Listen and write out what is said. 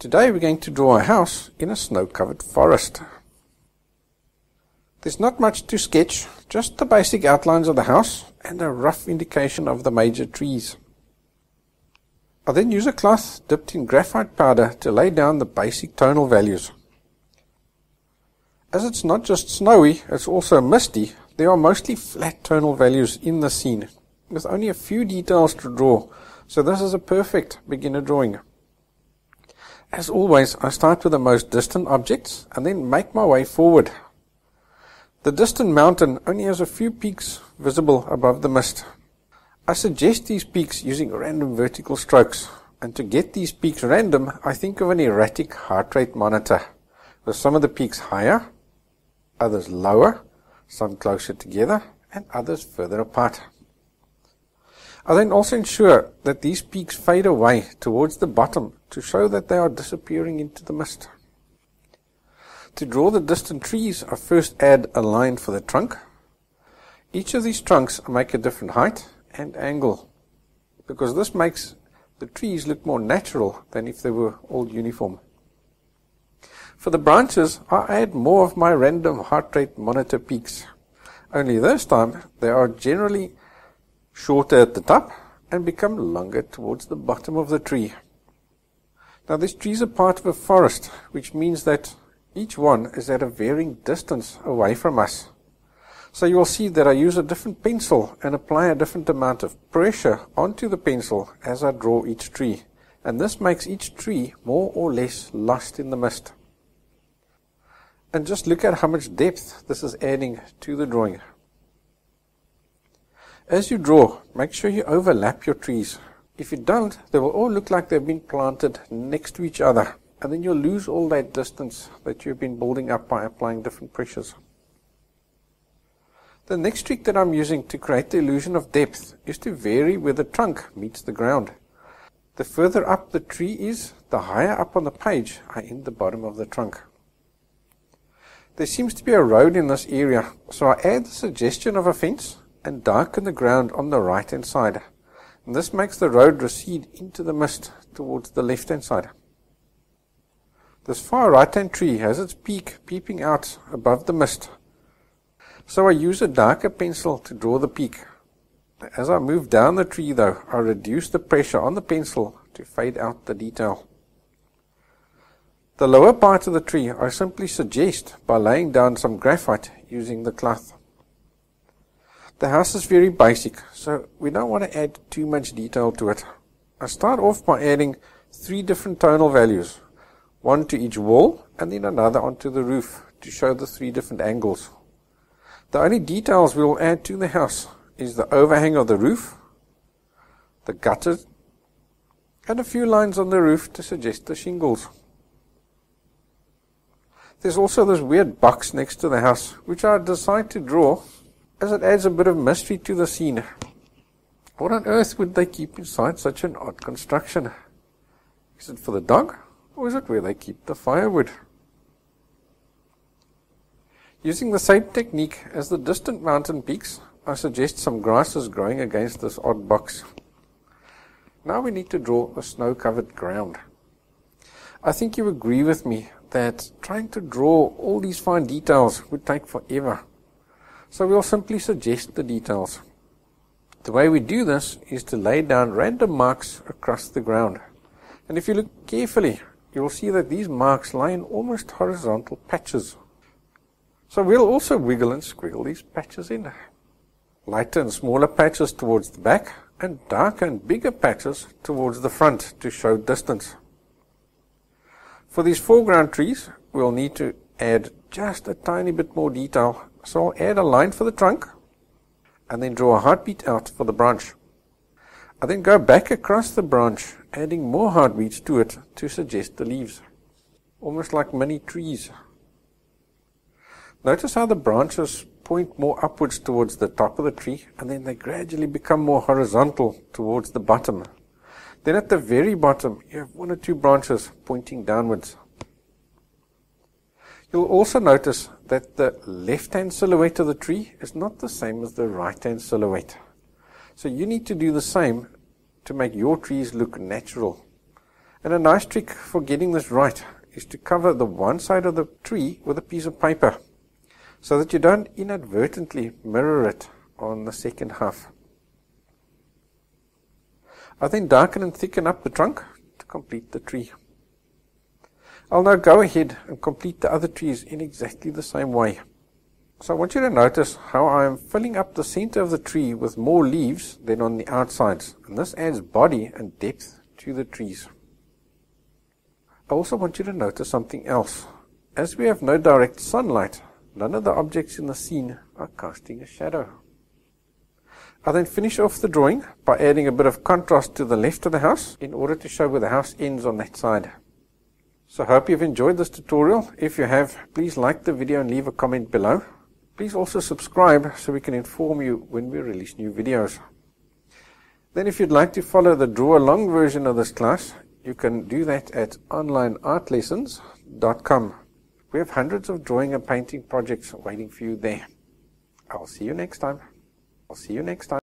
Today we're going to draw a house in a snow-covered forest. There's not much to sketch, just the basic outlines of the house and a rough indication of the major trees. I then use a cloth dipped in graphite powder to lay down the basic tonal values. As it's not just snowy, it's also misty, there are mostly flat tonal values in the scene, with only a few details to draw, so this is a perfect beginner drawing. As always, I start with the most distant objects and then make my way forward. The distant mountain only has a few peaks visible above the mist. I suggest these peaks using random vertical strokes, and to get these peaks random, I think of an erratic heart rate monitor, with some of the peaks higher, others lower, some closer together, and others further apart. I then also ensure that these peaks fade away towards the bottom to show that they are disappearing into the mist. To draw the distant trees, I first add a line for the trunk. Each of these trunks make a different height and angle, because this makes the trees look more natural than if they were all uniform. For the branches, I add more of my random heart rate monitor peaks, only this time they are generally shorter at the top and become longer towards the bottom of the tree. Now these trees are part of a forest, which means that each one is at a varying distance away from us. So you will see that I use a different pencil and apply a different amount of pressure onto the pencil as I draw each tree, and this makes each tree more or less lost in the mist. And just look at how much depth this is adding to the drawing. As you draw, make sure you overlap your trees. If you don't, they will all look like they've been planted next to each other, and then you'll lose all that distance that you've been building up by applying different pressures. The next trick that I'm using to create the illusion of depth is to vary where the trunk meets the ground. The further up the tree is, the higher up on the page I end the bottom of the trunk. There seems to be a road in this area, so I add the suggestion of a fence and darken the ground on the right hand side. And this makes the road recede into the mist towards the left hand side. This far right hand tree has its peak peeping out above the mist, so I use a darker pencil to draw the peak. As I move down the tree though, I reduce the pressure on the pencil to fade out the detail. The lower part of the tree I simply suggest by laying down some graphite using the cloth. The house is very basic, so we don't want to add too much detail to it. I start off by adding 3 different tonal values, one to each wall and then another onto the roof to show the 3 different angles. The only details we will add to the house is the overhang of the roof, the gutters, and a few lines on the roof to suggest the shingles. There's also this weird box next to the house, which I decided to draw as it adds a bit of mystery to the scene. What on earth would they keep inside such an odd construction? Is it for the dog, or is it where they keep the firewood? Using the same technique as the distant mountain peaks, I suggest some grasses growing against this odd box. Now we need to draw a snow-covered ground. I think you agree with me that trying to draw all these fine details would take forever. So we'll simply suggest the details. The way we do this is to lay down random marks across the ground. And if you look carefully, you will see that these marks lie in almost horizontal patches. So we'll also wiggle and squiggle these patches in. Lighter and smaller patches towards the back, and darker and bigger patches towards the front to show distance. For these foreground trees, we'll need to add just a tiny bit more detail. So I'll add a line for the trunk and then draw a heartbeat out for the branch. I then go back across the branch, adding more heartbeats to it to suggest the leaves, almost like mini trees. Notice how the branches point more upwards towards the top of the tree, and then they gradually become more horizontal towards the bottom. Then at the very bottom, you have 1 or 2 branches pointing downwards. You'll also notice that the left-hand silhouette of the tree is not the same as the right-hand silhouette. So you need to do the same to make your trees look natural. And a nice trick for getting this right is to cover the one side of the tree with a piece of paper so that you don't inadvertently mirror it on the second half. I then darken and thicken up the trunk to complete the tree. I'll now go ahead and complete the other trees in exactly the same way. So I want you to notice how I am filling up the center of the tree with more leaves than on the outsides, and this adds body and depth to the trees. I also want you to notice something else. As we have no direct sunlight, none of the objects in the scene are casting a shadow. I then finish off the drawing by adding a bit of contrast to the left of the house in order to show where the house ends on that side. So I hope you've enjoyed this tutorial. If you have, please like the video and leave a comment below. Please also subscribe so we can inform you when we release new videos. Then if you'd like to follow the draw along version of this class, you can do that at onlineartlessons.com. We have hundreds of drawing and painting projects waiting for you there. I'll see you next time.